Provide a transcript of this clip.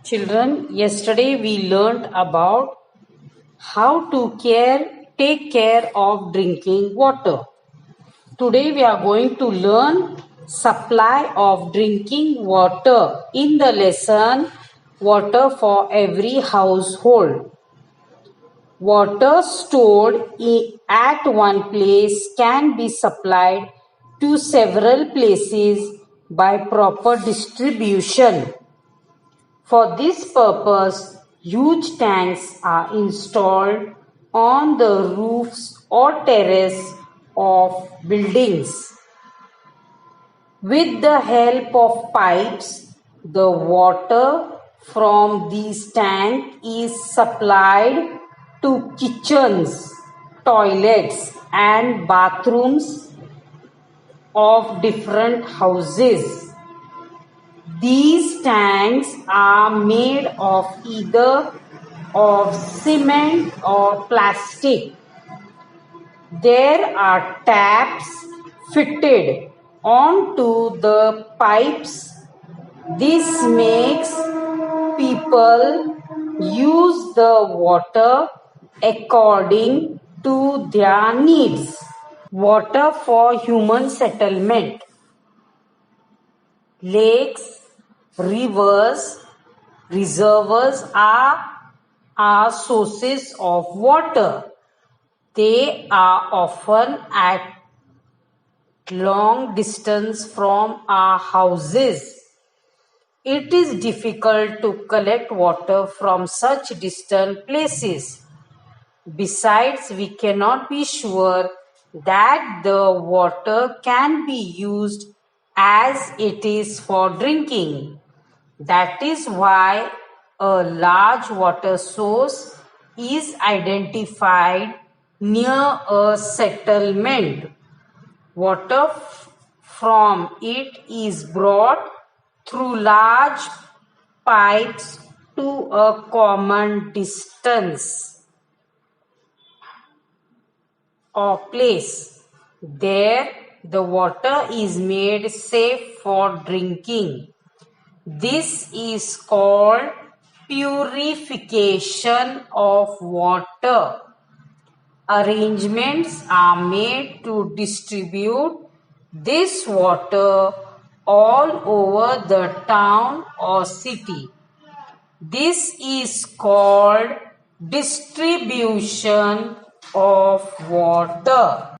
Children, yesterday we learnt about how to take care of drinking water. Today we are going to learn supply of drinking water in the lesson water for every household. Water stored at one place can be supplied to several places by proper distribution. For this purpose, huge tanks are installed on the roofs or terrace of buildings. With the help of pipes, the water from these tanks is supplied to kitchens, toilets, and bathrooms of different houses. These tanks are made of either of cement or plastic. There are taps fitted onto the pipes. This makes people use the water according to their needs. Water for human settlement. Lakes, rivers, reservoirs are sources of water. They are often at long distance from our houses. It is difficult to collect water from such distant places. Besides, we cannot be sure that the water can be used as it is for drinking. That is why a large water source is identified near a settlement. Water from it is brought through large pipes to a common distance or place. There, the water is made safe for drinking. This is called purification of water. Arrangements are made to distribute this water all over the town or city. This is called distribution of water.